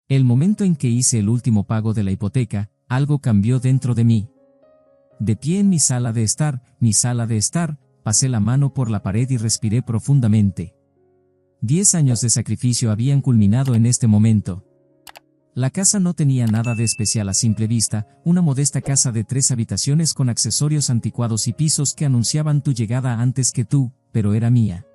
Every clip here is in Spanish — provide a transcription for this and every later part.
El momento en que hice el último pago de la hipoteca, algo cambió dentro de mí. De pie en mi sala de estar, pasé la mano por la pared y respiré profundamente. 10 años de sacrificio habían culminado en este momento. La casa no tenía nada de especial a simple vista, una modesta casa de 3 habitaciones con accesorios anticuados y pisos que anunciaban tu llegada antes que tú, pero era mía.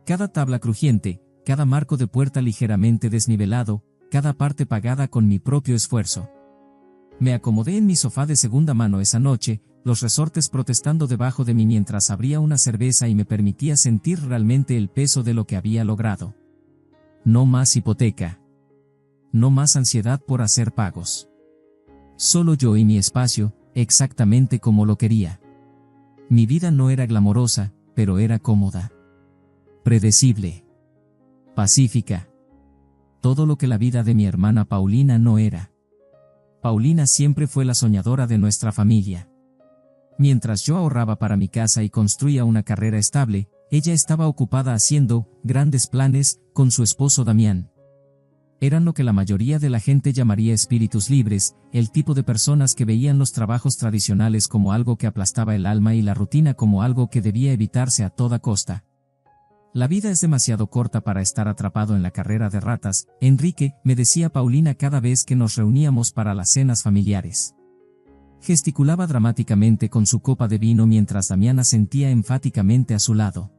Cada tabla crujiente, cada marco de puerta ligeramente desnivelado, cada parte pagada con mi propio esfuerzo. Me acomodé en mi sofá de segunda mano esa noche, los resortes protestando debajo de mí mientras abría una cerveza y me permitía sentir realmente el peso de lo que había logrado. No más hipoteca. No más ansiedad por hacer pagos. Solo yo y mi espacio, exactamente como lo quería. Mi vida no era glamorosa, pero era cómoda. Predecible. Pacífica. Todo lo que la vida de mi hermana Paulina no era. Paulina siempre fue la soñadora de nuestra familia. Mientras yo ahorraba para mi casa y construía una carrera estable, ella estaba ocupada haciendo grandes planes con su esposo Damián. Eran lo que la mayoría de la gente llamaría espíritus libres, el tipo de personas que veían los trabajos tradicionales como algo que aplastaba el alma y la rutina como algo que debía evitarse a toda costa. La vida es demasiado corta para estar atrapado en la carrera de ratas, Enrique, me decía Paulina cada vez que nos reuníamos para las cenas familiares. Gesticulaba dramáticamente con su copa de vino mientras Damián asentía enfáticamente a su lado.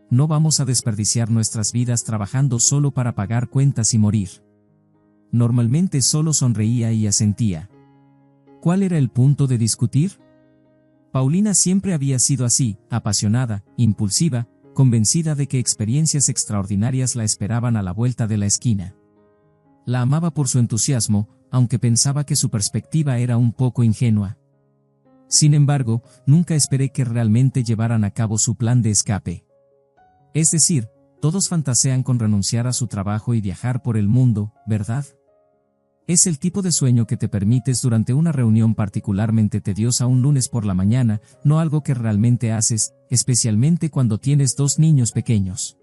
No vamos a desperdiciar nuestras vidas trabajando solo para pagar cuentas y morir. Normalmente solo sonreía y asentía. ¿Cuál era el punto de discutir? Paulina siempre había sido así, apasionada, impulsiva, convencida de que experiencias extraordinarias la esperaban a la vuelta de la esquina. La amaba por su entusiasmo, aunque pensaba que su perspectiva era un poco ingenua. Sin embargo, nunca esperé que realmente llevaran a cabo su plan de escape. Es decir, todos fantasean con renunciar a su trabajo y viajar por el mundo, ¿verdad? Es el tipo de sueño que te permites durante una reunión particularmente tediosa un lunes por la mañana, no algo que realmente haces, especialmente cuando tienes 2 niños pequeños.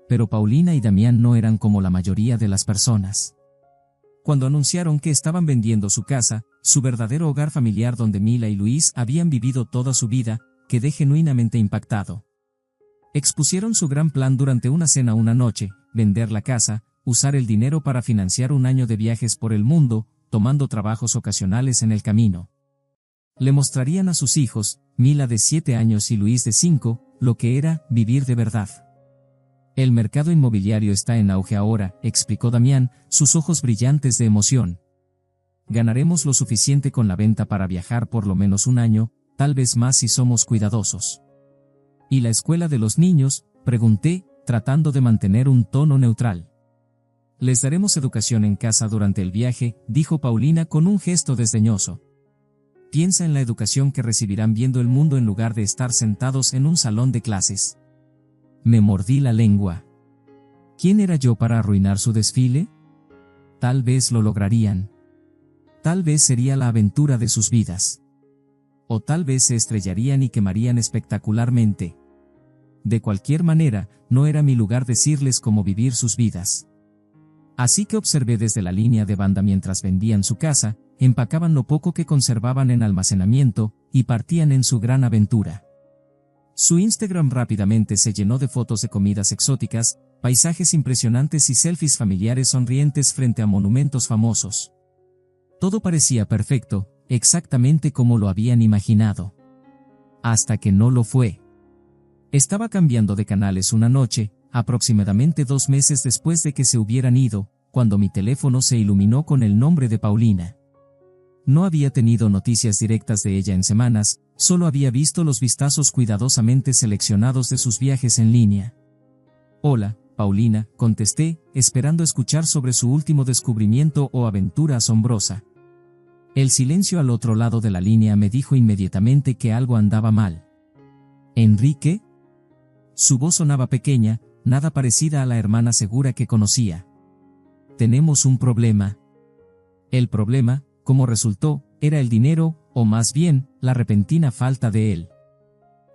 Pero Paulina y Damián no eran como la mayoría de las personas. Cuando anunciaron que estaban vendiendo su casa, su verdadero hogar familiar donde Mila y Luis habían vivido toda su vida, quedé genuinamente impactado. Expusieron su gran plan durante una cena una noche: vender la casa, usar el dinero para financiar un año de viajes por el mundo, tomando trabajos ocasionales en el camino. Le mostrarían a sus hijos, Mila de 7 años y Luis de 5, lo que era vivir de verdad. El mercado inmobiliario está en auge ahora, explicó Damián, sus ojos brillantes de emoción. Ganaremos lo suficiente con la venta para viajar por lo menos un año, tal vez más si somos cuidadosos. ¿Y la escuela de los niños?, pregunté, tratando de mantener un tono neutral. Les daremos educación en casa durante el viaje, dijo Paulina con un gesto desdeñoso. Piensa en la educación que recibirán viendo el mundo en lugar de estar sentados en un salón de clases. Me mordí la lengua. ¿Quién era yo para arruinar su desfile? Tal vez lo lograrían. Tal vez sería la aventura de sus vidas. O tal vez se estrellarían y quemarían espectacularmente. De cualquier manera, no era mi lugar decirles cómo vivir sus vidas. Así que observé desde la línea de banda mientras vendían su casa, empacaban lo poco que conservaban en almacenamiento, y partían en su gran aventura. Su Instagram rápidamente se llenó de fotos de comidas exóticas, paisajes impresionantes y selfies familiares sonrientes frente a monumentos famosos. Todo parecía perfecto, exactamente como lo habían imaginado. Hasta que no lo fue. Estaba cambiando de canales una noche, aproximadamente 2 meses después de que se hubieran ido, cuando mi teléfono se iluminó con el nombre de Paulina. No había tenido noticias directas de ella en semanas, solo había visto los vistazos cuidadosamente seleccionados de sus viajes en línea. Hola, Paulina, contesté, esperando escuchar sobre su último descubrimiento o aventura asombrosa. El silencio al otro lado de la línea me dijo inmediatamente que algo andaba mal. ¿Enrique? Su voz sonaba pequeña, nada parecida a la hermana segura que conocía. Tenemos un problema. El problema, como resultó, era el dinero, o más bien, la repentina falta de él.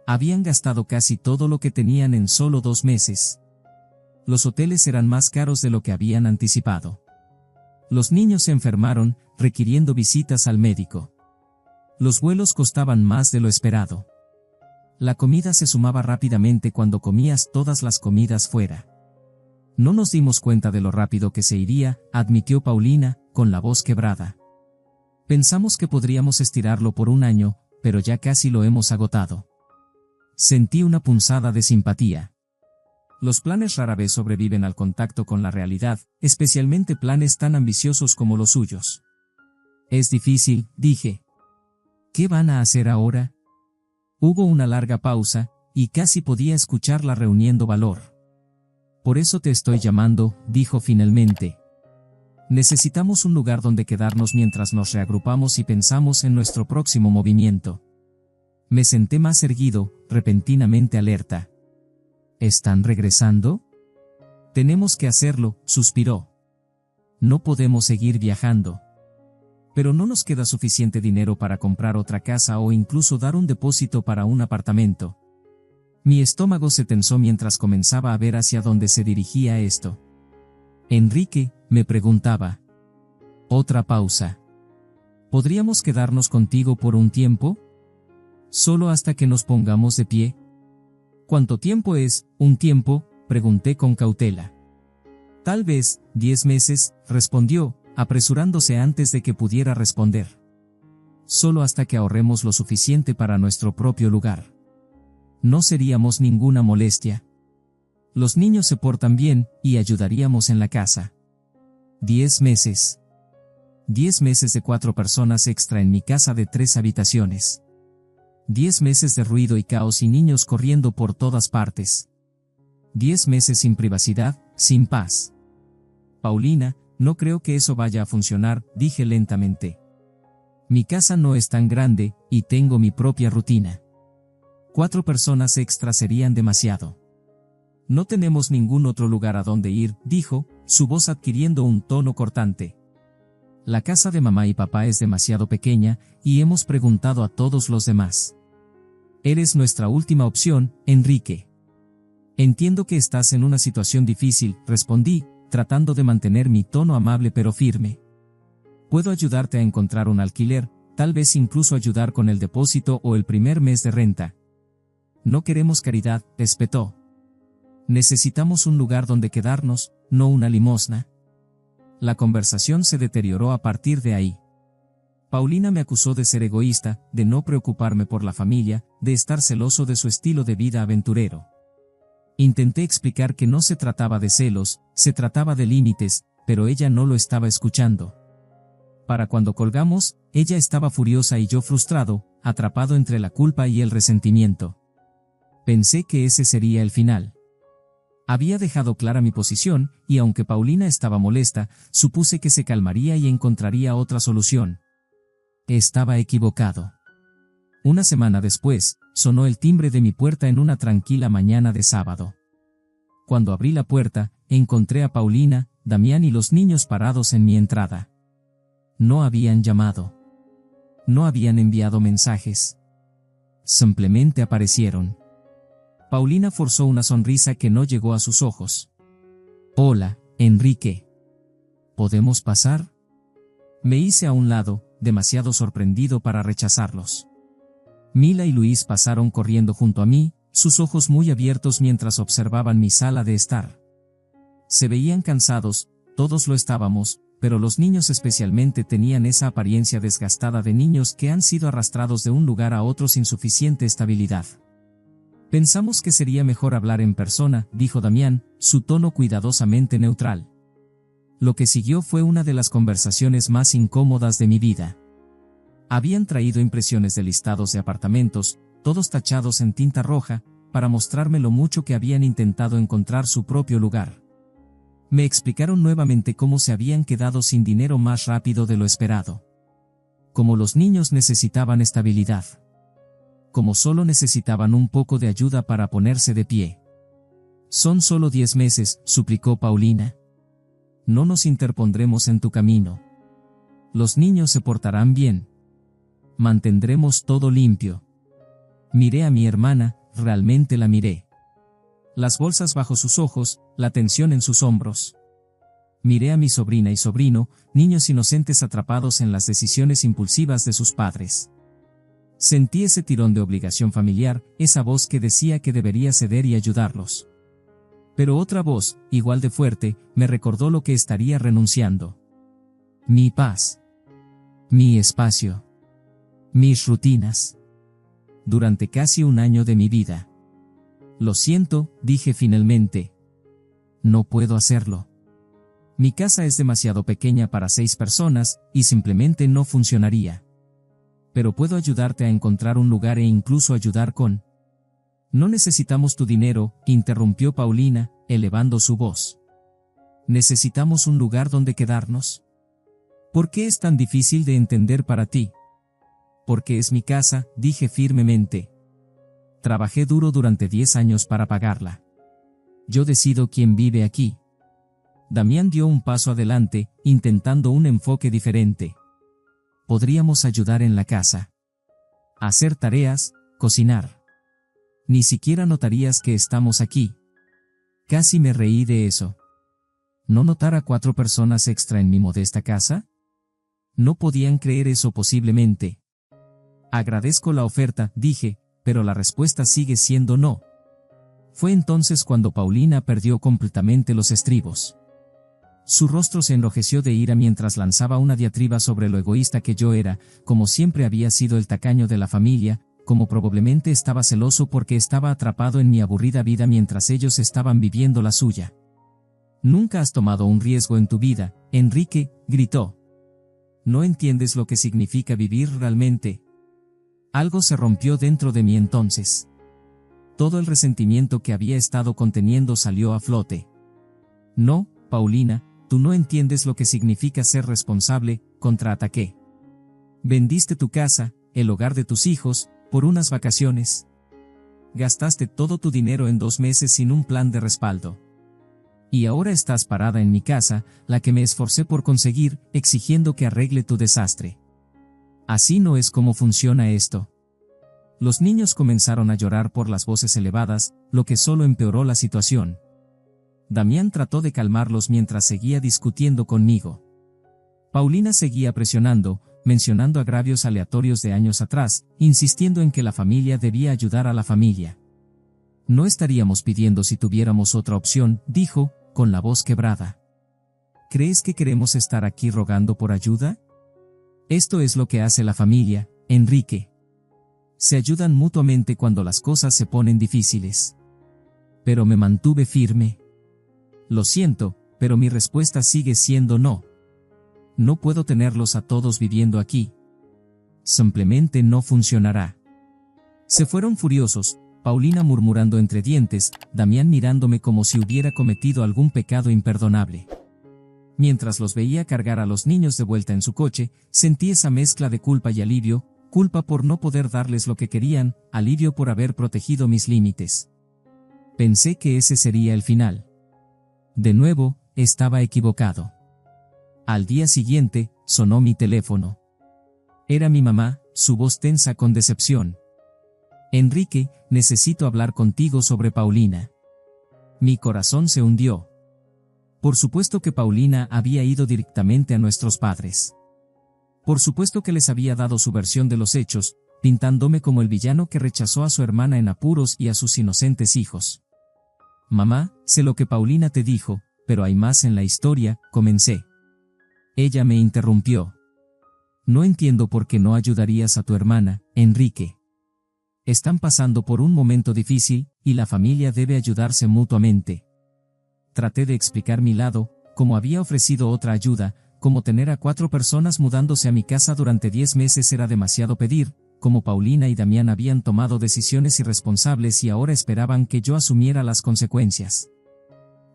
Habían gastado casi todo lo que tenían en solo 2 meses. Los hoteles eran más caros de lo que habían anticipado. Los niños se enfermaron, requiriendo visitas al médico. Los vuelos costaban más de lo esperado. La comida se sumaba rápidamente cuando comías todas las comidas fuera. No nos dimos cuenta de lo rápido que se iría, admitió Paulina, con la voz quebrada. Pensamos que podríamos estirarlo por un año, pero ya casi lo hemos agotado. Sentí una punzada de simpatía. Los planes rara vez sobreviven al contacto con la realidad, especialmente planes tan ambiciosos como los suyos. Es difícil, dije. ¿Qué van a hacer ahora? Hubo una larga pausa, y casi podía escucharla reuniendo valor. Por eso te estoy llamando, dijo finalmente. Necesitamos un lugar donde quedarnos mientras nos reagrupamos y pensamos en nuestro próximo movimiento. Me senté más erguido, repentinamente alerta. ¿Están regresando? Tenemos que hacerlo, suspiró. No podemos seguir viajando. Pero no nos queda suficiente dinero para comprar otra casa o incluso dar un depósito para un apartamento. Mi estómago se tensó mientras comenzaba a ver hacia dónde se dirigía esto. Enrique, me preguntaba. Otra pausa. ¿Podríamos quedarnos contigo por un tiempo? ¿Solo hasta que nos pongamos de pie? ¿Cuánto tiempo es, un tiempo?, pregunté con cautela. Tal vez, 10 meses, respondió, apresurándose antes de que pudiera responder. Solo hasta que ahorremos lo suficiente para nuestro propio lugar. No seríamos ninguna molestia. Los niños se portan bien, y ayudaríamos en la casa. 10 meses. 10 meses de 4 personas extra en mi casa de 3 habitaciones. 10 meses de ruido y caos y niños corriendo por todas partes. 10 meses sin privacidad, sin paz. Paulina, no creo que eso vaya a funcionar, dije lentamente. Mi casa no es tan grande, y tengo mi propia rutina. 4 personas extra serían demasiado. No tenemos ningún otro lugar a donde ir, dijo, su voz adquiriendo un tono cortante. La casa de mamá y papá es demasiado pequeña, y hemos preguntado a todos los demás. Eres nuestra última opción, Enrique. Entiendo que estás en una situación difícil, respondí, tratando de mantener mi tono amable pero firme. Puedo ayudarte a encontrar un alquiler, tal vez incluso ayudar con el depósito o el primer mes de renta. No queremos caridad, espetó. Necesitamos un lugar donde quedarnos, no una limosna. La conversación se deterioró a partir de ahí. Paulina me acusó de ser egoísta, de no preocuparme por la familia, de estar celoso de su estilo de vida aventurero. Intenté explicar que no se trataba de celos, se trataba de límites, pero ella no lo estaba escuchando. Para cuando colgamos, ella estaba furiosa y yo frustrado, atrapado entre la culpa y el resentimiento. Pensé que ese sería el final. Había dejado clara mi posición, y aunque Paulina estaba molesta, supuse que se calmaría y encontraría otra solución. Estaba equivocado. Una semana después, sonó el timbre de mi puerta en una tranquila mañana de sábado. Cuando abrí la puerta, encontré a Paulina, Damián y los niños parados en mi entrada. No habían llamado. No habían enviado mensajes. Simplemente aparecieron. Paulina forzó una sonrisa que no llegó a sus ojos. Hola, Enrique. ¿Podemos pasar? Me hice a un lado, demasiado sorprendido para rechazarlos. Mila y Luis pasaron corriendo junto a mí, sus ojos muy abiertos mientras observaban mi sala de estar. Se veían cansados, todos lo estábamos, pero los niños especialmente tenían esa apariencia desgastada de niños que han sido arrastrados de un lugar a otro sin suficiente estabilidad. Pensamos que sería mejor hablar en persona, dijo Damián, su tono cuidadosamente neutral. Lo que siguió fue una de las conversaciones más incómodas de mi vida. Habían traído impresiones de listados de apartamentos, todos tachados en tinta roja, para mostrarme lo mucho que habían intentado encontrar su propio lugar. Me explicaron nuevamente cómo se habían quedado sin dinero más rápido de lo esperado. Cómo los niños necesitaban estabilidad. Como solo necesitaban un poco de ayuda para ponerse de pie. Son solo 10 meses, suplicó Paulina. No nos interpondremos en tu camino. Los niños se portarán bien. Mantendremos todo limpio. Miré a mi hermana, realmente la miré. Las bolsas bajo sus ojos, la tensión en sus hombros. Miré a mi sobrina y sobrino, niños inocentes atrapados en las decisiones impulsivas de sus padres. Sentí ese tirón de obligación familiar, esa voz que decía que debería ceder y ayudarlos. Pero otra voz, igual de fuerte, me recordó lo que estaría renunciando. Mi paz. Mi espacio. Mis rutinas. Durante casi un año de mi vida. Lo siento, dije finalmente. No puedo hacerlo. Mi casa es demasiado pequeña para 6 personas, y simplemente no funcionaría. Pero puedo ayudarte a encontrar un lugar e incluso ayudar con... No necesitamos tu dinero, interrumpió Paulina, elevando su voz. ¿Necesitamos un lugar donde quedarnos? ¿Por qué es tan difícil de entender para ti? Porque es mi casa, dije firmemente. Trabajé duro durante 10 años para pagarla. Yo decido quién vive aquí. Damián dio un paso adelante, intentando un enfoque diferente. Podríamos ayudar en la casa. Hacer tareas, cocinar. Ni siquiera notarías que estamos aquí. Casi me reí de eso. ¿No notar a 4 personas extra en mi modesta casa? No podían creer eso posiblemente. Agradezco la oferta, dije, pero la respuesta sigue siendo no. Fue entonces cuando Paulina perdió completamente los estribos. Su rostro se enrojeció de ira mientras lanzaba una diatriba sobre lo egoísta que yo era, como siempre había sido el tacaño de la familia, como probablemente estaba celoso porque estaba atrapado en mi aburrida vida mientras ellos estaban viviendo la suya. Nunca has tomado un riesgo en tu vida, Enrique, gritó. No entiendes lo que significa vivir realmente. Algo se rompió dentro de mí entonces. Todo el resentimiento que había estado conteniendo salió a flote. No, Paulina, tú no entiendes lo que significa ser responsable, contraataqué. Vendiste tu casa, el hogar de tus hijos, por unas vacaciones. Gastaste todo tu dinero en 2 meses sin un plan de respaldo. Y ahora estás parada en mi casa, la que me esforcé por conseguir, exigiendo que arregle tu desastre. Así no es como funciona esto. Los niños comenzaron a llorar por las voces elevadas, lo que solo empeoró la situación. Damián trató de calmarlos mientras seguía discutiendo conmigo. Paulina seguía presionando, mencionando agravios aleatorios de años atrás, insistiendo en que la familia debía ayudar a la familia. No estaríamos pidiendo si tuviéramos otra opción, dijo, con la voz quebrada. ¿Crees que queremos estar aquí rogando por ayuda? Esto es lo que hace la familia, Enrique. Se ayudan mutuamente cuando las cosas se ponen difíciles. Pero me mantuve firme. Lo siento, pero mi respuesta sigue siendo no. No puedo tenerlos a todos viviendo aquí. Simplemente no funcionará. Se fueron furiosos, Paulina murmurando entre dientes, Damián mirándome como si hubiera cometido algún pecado imperdonable. Mientras los veía cargar a los niños de vuelta en su coche, sentí esa mezcla de culpa y alivio, culpa por no poder darles lo que querían, alivio por haber protegido mis límites. Pensé que ese sería el final. De nuevo, estaba equivocado. Al día siguiente, sonó mi teléfono. Era mi mamá, su voz tensa con decepción. Enrique, necesito hablar contigo sobre Paulina. Mi corazón se hundió. Por supuesto que Paulina había ido directamente a nuestros padres. Por supuesto que les había dado su versión de los hechos, pintándome como el villano que rechazó a su hermana en apuros y a sus inocentes hijos. Mamá, sé lo que Paulina te dijo, pero hay más en la historia, comencé. Ella me interrumpió. No entiendo por qué no ayudarías a tu hermana, Enrique. Están pasando por un momento difícil, y la familia debe ayudarse mutuamente. Traté de explicar mi lado, como había ofrecido otra ayuda, como tener a 4 personas mudándose a mi casa durante 10 meses era demasiado pedir, como Paulina y Damián habían tomado decisiones irresponsables y ahora esperaban que yo asumiera las consecuencias.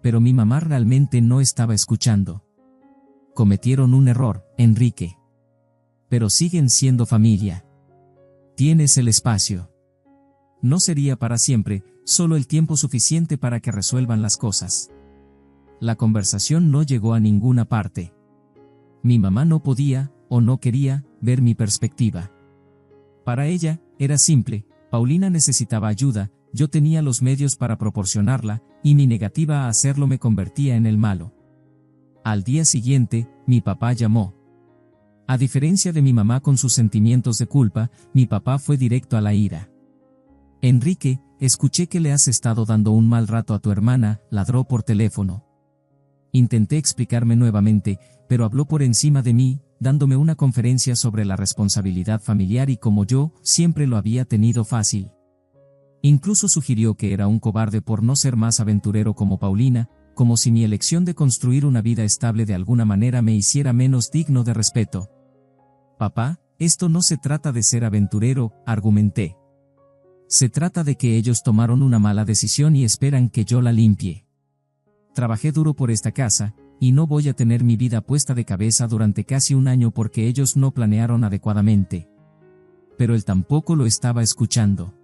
Pero mi mamá realmente no estaba escuchando. Cometieron un error, Enrique. Pero siguen siendo familia. Tienes el espacio. No sería para siempre, solo el tiempo suficiente para que resuelvan las cosas. La conversación no llegó a ninguna parte. Mi mamá no podía, o no quería, ver mi perspectiva. Para ella, era simple, Paulina necesitaba ayuda, yo tenía los medios para proporcionarla, y mi negativa a hacerlo me convertía en el malo. Al día siguiente, mi papá llamó. A diferencia de mi mamá con sus sentimientos de culpa, mi papá fue directo a la ira. Enrique, escuché que le has estado dando un mal rato a tu hermana, ladró por teléfono. Intenté explicarme nuevamente, pero habló por encima de mí, dándome una conferencia sobre la responsabilidad familiar y cómo yo siempre lo había tenido fácil. Incluso sugirió que era un cobarde por no ser más aventurero como Paulina, como si mi elección de construir una vida estable de alguna manera me hiciera menos digno de respeto. Papá, esto no se trata de ser aventurero, argumenté. Se trata de que ellos tomaron una mala decisión y esperan que yo la limpie. Trabajé duro por esta casa, y no voy a tener mi vida puesta de cabeza durante casi un año porque ellos no planearon adecuadamente. Pero él tampoco lo estaba escuchando.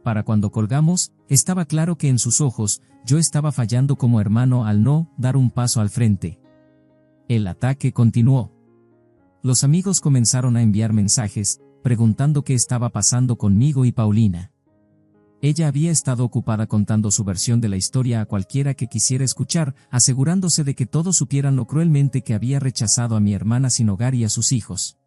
Para cuando colgamos, estaba claro que en sus ojos, yo estaba fallando como hermano al no dar un paso al frente. El ataque continuó. Los amigos comenzaron a enviar mensajes, preguntando qué estaba pasando conmigo y Paulina. Ella había estado ocupada contando su versión de la historia a cualquiera que quisiera escuchar, asegurándose de que todos supieran lo cruelmente que había rechazado a mi hermana sin hogar y a sus hijos.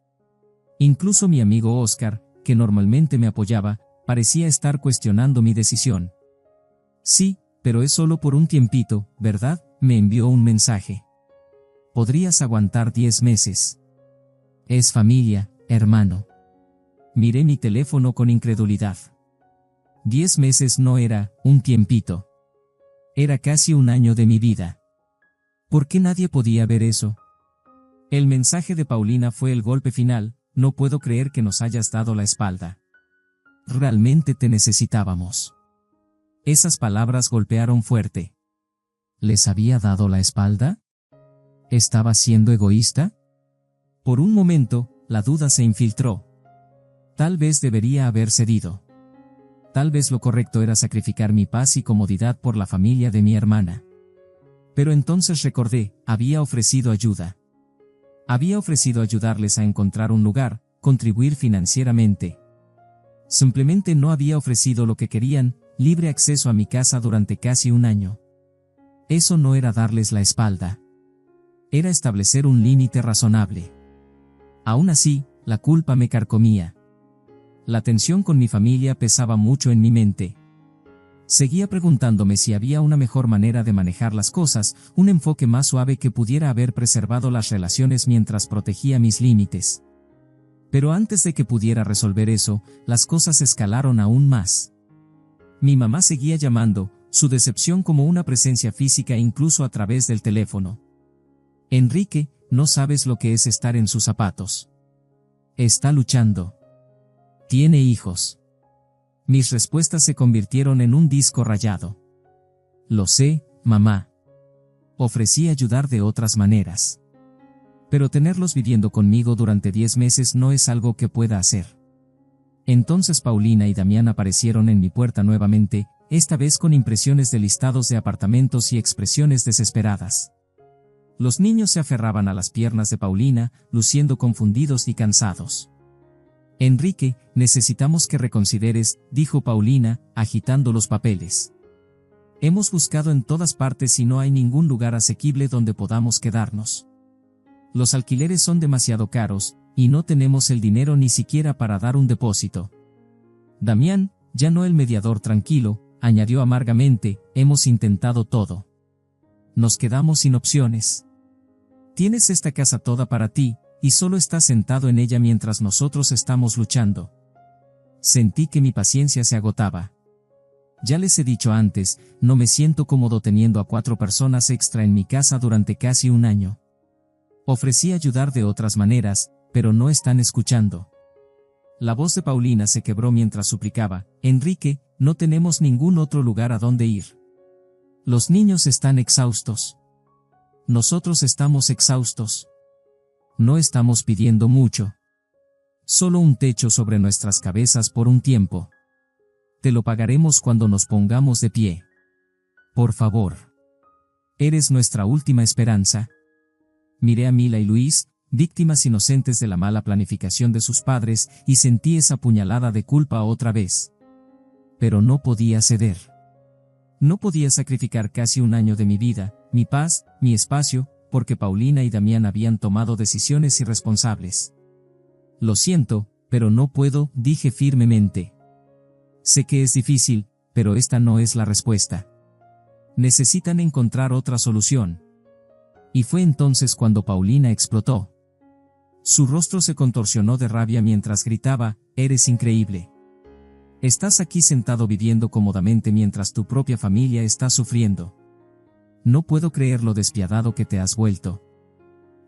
Incluso mi amigo Oscar, que normalmente me apoyaba, parecía estar cuestionando mi decisión. Sí, pero es solo por un tiempito, ¿verdad?, me envió un mensaje. Podrías aguantar 10 meses. Es familia, hermano. Miré mi teléfono con incredulidad. 10 meses no era un tiempito. Era casi un año de mi vida. ¿Por qué nadie podía ver eso? El mensaje de Paulina fue el golpe final. No puedo creer que nos hayas dado la espalda. Realmente te necesitábamos. Esas palabras golpearon fuerte. ¿Les había dado la espalda? ¿Estaba siendo egoísta? Por un momento, la duda se infiltró. Tal vez debería haber cedido. Tal vez lo correcto era sacrificar mi paz y comodidad por la familia de mi hermana. Pero entonces recordé, había ofrecido ayuda. Había ofrecido ayudarles a encontrar un lugar, contribuir financieramente. Simplemente no había ofrecido lo que querían, libre acceso a mi casa durante casi un año. Eso no era darles la espalda. Era establecer un límite razonable. Aún así, la culpa me carcomía. La tensión con mi familia pesaba mucho en mi mente. Seguía preguntándome si había una mejor manera de manejar las cosas, un enfoque más suave que pudiera haber preservado las relaciones mientras protegía mis límites. Pero antes de que pudiera resolver eso, las cosas escalaron aún más. Mi mamá seguía llamando, su decepción como una presencia física incluso a través del teléfono. Enrique, no sabes lo que es estar en sus zapatos. Está luchando. Tiene hijos. Mis respuestas se convirtieron en un disco rayado. Lo sé, mamá. Ofrecí ayudar de otras maneras. Pero tenerlos viviendo conmigo durante 10 meses no es algo que pueda hacer. Entonces Paulina y Damián aparecieron en mi puerta nuevamente, esta vez con impresiones de listados de apartamentos y expresiones desesperadas. Los niños se aferraban a las piernas de Paulina, luciendo confundidos y cansados. Enrique, necesitamos que reconsideres, dijo Paulina, agitando los papeles. Hemos buscado en todas partes y no hay ningún lugar asequible donde podamos quedarnos. Los alquileres son demasiado caros, y no tenemos el dinero ni siquiera para dar un depósito. Damián, ya no el mediador tranquilo, añadió amargamente, hemos intentado todo. Nos quedamos sin opciones. Tienes esta casa toda para ti, y solo estás sentado en ella mientras nosotros estamos luchando. Sentí que mi paciencia se agotaba. Ya les he dicho antes, no me siento cómodo teniendo a 4 personas extra en mi casa durante casi un año. Ofrecí ayudar de otras maneras, pero no están escuchando. La voz de Paulina se quebró mientras suplicaba, Enrique, no tenemos ningún otro lugar a donde ir. Los niños están exhaustos. Nosotros estamos exhaustos. No estamos pidiendo mucho. Solo un techo sobre nuestras cabezas por un tiempo. Te lo pagaremos cuando nos pongamos de pie. Por favor. Eres nuestra última esperanza. Miré a Mila y Luis, víctimas inocentes de la mala planificación de sus padres, y sentí esa puñalada de culpa otra vez. Pero no podía ceder. No podía sacrificar casi un año de mi vida, mi paz, mi espacio, porque Paulina y Damián habían tomado decisiones irresponsables. Lo siento, pero no puedo, dije firmemente. Sé que es difícil, pero esta no es la respuesta. Necesitan encontrar otra solución. Y fue entonces cuando Paulina explotó. Su rostro se contorsionó de rabia mientras gritaba, «Eres increíble. Estás aquí sentado viviendo cómodamente mientras tu propia familia está sufriendo. No puedo creer lo despiadado que te has vuelto.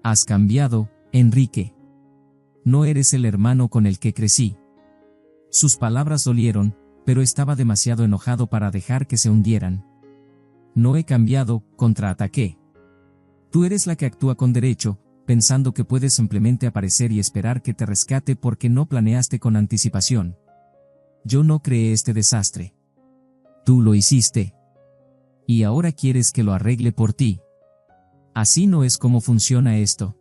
Has cambiado, Enrique. No eres el hermano con el que crecí». Sus palabras dolieron, pero estaba demasiado enojado para dejar que se hundieran. «No he cambiado», contraataqué. «Tú eres la que actúa con derecho, pensando que puedes simplemente aparecer y esperar que te rescate porque no planeaste con anticipación. Yo no creé este desastre. Tú lo hiciste. Y ahora quieres que lo arregle por ti. Así no es como funciona esto».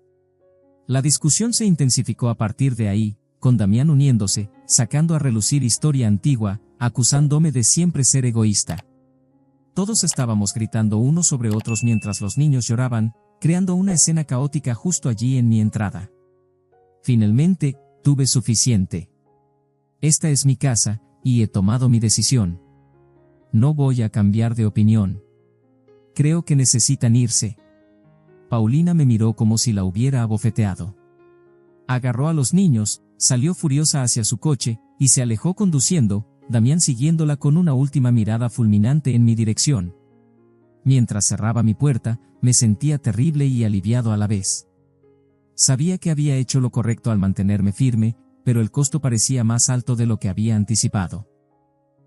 La discusión se intensificó a partir de ahí, con Damián uniéndose, sacando a relucir historia antigua, acusándome de siempre ser egoísta. Todos estábamos gritando unos sobre otros mientras los niños lloraban, creando una escena caótica justo allí en mi entrada. Finalmente, tuve suficiente. Esta es mi casa, y he tomado mi decisión. No voy a cambiar de opinión. Creo que necesitan irse. Paulina me miró como si la hubiera abofeteado. Agarró a los niños, salió furiosa hacia su coche, y se alejó conduciendo, Damián siguiéndola con una última mirada fulminante en mi dirección. Mientras cerraba mi puerta, me sentía terrible y aliviado a la vez. Sabía que había hecho lo correcto al mantenerme firme, pero el costo parecía más alto de lo que había anticipado.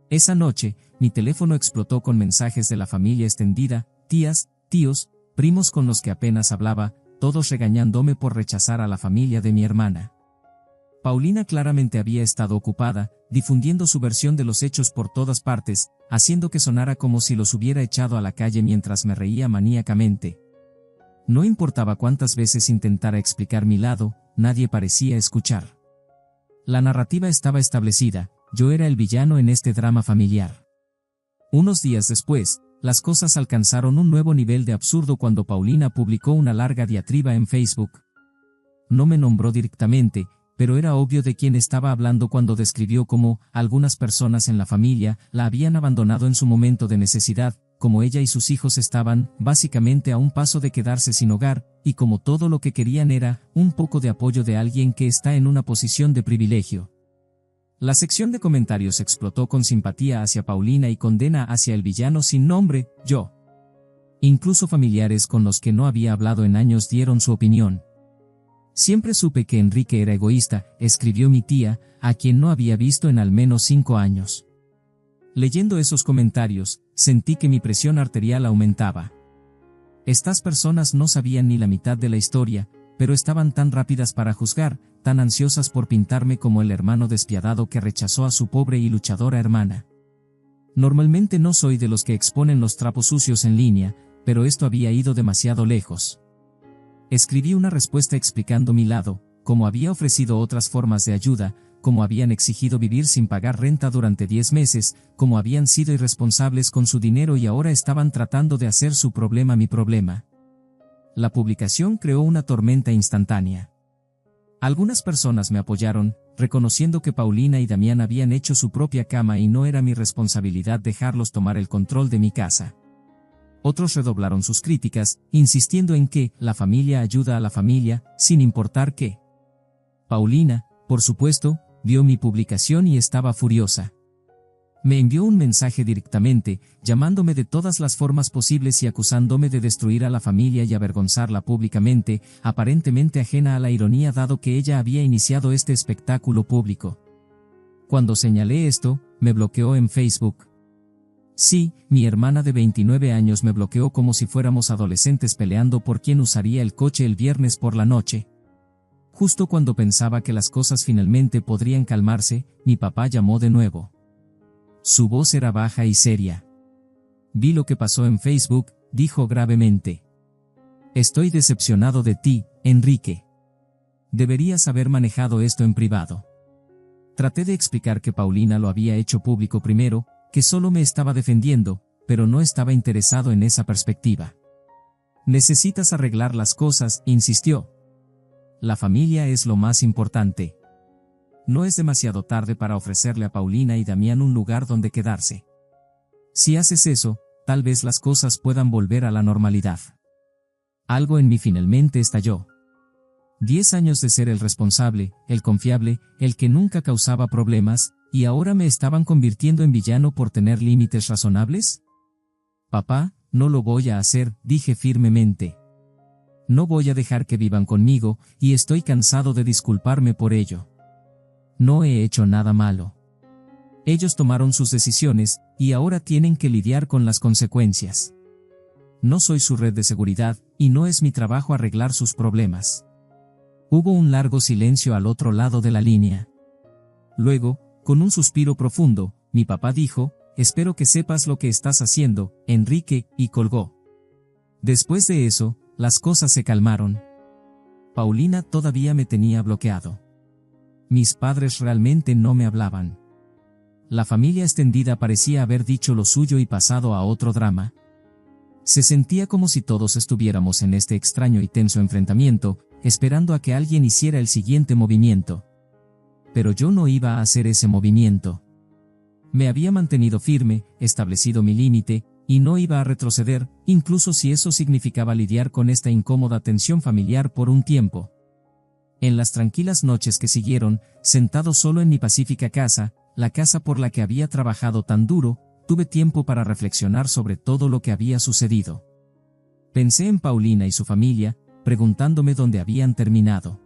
Esa noche, mi teléfono explotó con mensajes de la familia extendida, tías, tíos, primos con los que apenas hablaba, todos regañándome por rechazar a la familia de mi hermana. Paulina claramente había estado ocupada, difundiendo su versión de los hechos por todas partes, haciendo que sonara como si los hubiera echado a la calle mientras me reía maníacamente. No importaba cuántas veces intentara explicar mi lado, nadie parecía escuchar. La narrativa estaba establecida, yo era el villano en este drama familiar. Unos días después, las cosas alcanzaron un nuevo nivel de absurdo cuando Paulina publicó una larga diatriba en Facebook. No me nombró directamente, pero era obvio de quién estaba hablando cuando describió cómo algunas personas en la familia la habían abandonado en su momento de necesidad, como ella y sus hijos estaban, básicamente a un paso de quedarse sin hogar, y como todo lo que querían era un poco de apoyo de alguien que está en una posición de privilegio. La sección de comentarios explotó con simpatía hacia Paulina y condena hacia el villano sin nombre, yo. Incluso familiares con los que no había hablado en años dieron su opinión. «Siempre supe que Enrique era egoísta», escribió mi tía, a quien no había visto en al menos 5 años. Leyendo esos comentarios, sentí que mi presión arterial aumentaba. Estas personas no sabían ni la mitad de la historia, pero estaban tan rápidas para juzgar, tan ansiosas por pintarme como el hermano despiadado que rechazó a su pobre y luchadora hermana. Normalmente no soy de los que exponen los trapos sucios en línea, pero esto había ido demasiado lejos. Escribí una respuesta explicando mi lado, cómo había ofrecido otras formas de ayuda, cómo habían exigido vivir sin pagar renta durante 10 meses, cómo habían sido irresponsables con su dinero y ahora estaban tratando de hacer su problema mi problema. La publicación creó una tormenta instantánea. Algunas personas me apoyaron, reconociendo que Paulina y Damián habían hecho su propia cama y no era mi responsabilidad dejarlos tomar el control de mi casa. Otros redoblaron sus críticas, insistiendo en que la familia ayuda a la familia, sin importar qué. Paulina, por supuesto, vio mi publicación y estaba furiosa. Me envió un mensaje directamente, llamándome de todas las formas posibles y acusándome de destruir a la familia y avergonzarla públicamente, aparentemente ajena a la ironía dado que ella había iniciado este espectáculo público. Cuando señalé esto, me bloqueó en Facebook. Sí, mi hermana de 29 años me bloqueó como si fuéramos adolescentes peleando por quién usaría el coche el viernes por la noche. Justo cuando pensaba que las cosas finalmente podrían calmarse, mi papá llamó de nuevo. Su voz era baja y seria. «Vi lo que pasó en Facebook», dijo gravemente. «Estoy decepcionado de ti, Enrique. Deberías haber manejado esto en privado». Traté de explicar que Paulina lo había hecho público primero, que solo me estaba defendiendo, pero no estaba interesado en esa perspectiva. Necesitas arreglar las cosas, insistió. La familia es lo más importante. No es demasiado tarde para ofrecerle a Paulina y Damián un lugar donde quedarse. Si haces eso, tal vez las cosas puedan volver a la normalidad. Algo en mí finalmente estalló. 10 años de ser el responsable, el confiable, el que nunca causaba problemas, ¿y ahora me estaban convirtiendo en villano por tener límites razonables? Papá, no lo voy a hacer, dije firmemente. No voy a dejar que vivan conmigo, y estoy cansado de disculparme por ello. No he hecho nada malo. Ellos tomaron sus decisiones, y ahora tienen que lidiar con las consecuencias. No soy su red de seguridad, y no es mi trabajo arreglar sus problemas. Hubo un largo silencio al otro lado de la línea. Luego, con un suspiro profundo, mi papá dijo, espero que sepas lo que estás haciendo, Enrique, y colgó. Después de eso, las cosas se calmaron. Paulina todavía me tenía bloqueado. Mis padres realmente no me hablaban. La familia extendida parecía haber dicho lo suyo y pasado a otro drama. Se sentía como si todos estuviéramos en este extraño y tenso enfrentamiento, esperando a que alguien hiciera el siguiente movimiento. Pero yo no iba a hacer ese movimiento. Me había mantenido firme, establecido mi límite, y no iba a retroceder, incluso si eso significaba lidiar con esta incómoda tensión familiar por un tiempo. En las tranquilas noches que siguieron, sentado solo en mi pacífica casa, la casa por la que había trabajado tan duro, tuve tiempo para reflexionar sobre todo lo que había sucedido. Pensé en Paulina y su familia, preguntándome dónde habían terminado.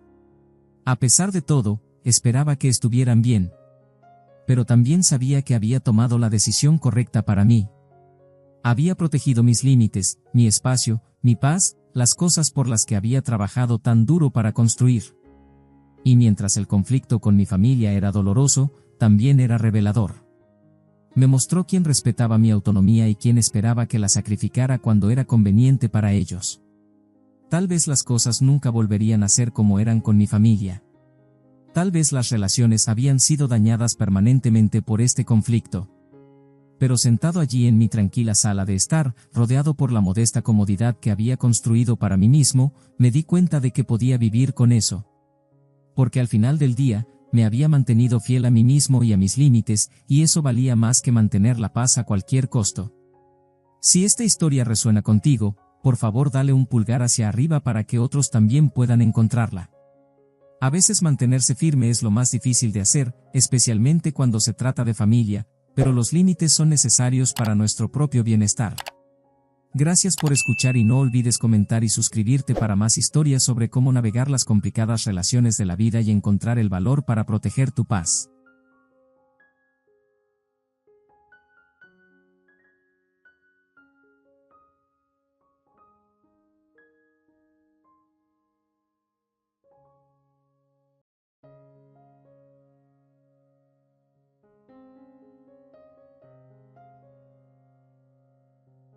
A pesar de todo, esperaba que estuvieran bien. Pero también sabía que había tomado la decisión correcta para mí. Había protegido mis límites, mi espacio, mi paz, las cosas por las que había trabajado tan duro para construir. Y mientras el conflicto con mi familia era doloroso, también era revelador. Me mostró quién respetaba mi autonomía y quién esperaba que la sacrificara cuando era conveniente para ellos. Tal vez las cosas nunca volverían a ser como eran con mi familia. Tal vez las relaciones habían sido dañadas permanentemente por este conflicto. Pero sentado allí en mi tranquila sala de estar, rodeado por la modesta comodidad que había construido para mí mismo, me di cuenta de que podía vivir con eso. Porque al final del día, me había mantenido fiel a mí mismo y a mis límites, y eso valía más que mantener la paz a cualquier costo. Si esta historia resuena contigo, por favor dale un pulgar hacia arriba para que otros también puedan encontrarla. A veces mantenerse firme es lo más difícil de hacer, especialmente cuando se trata de familia, pero los límites son necesarios para nuestro propio bienestar. Gracias por escuchar y no olvides comentar y suscribirte para más historias sobre cómo navegar las complicadas relaciones de la vida y encontrar el valor para proteger tu paz.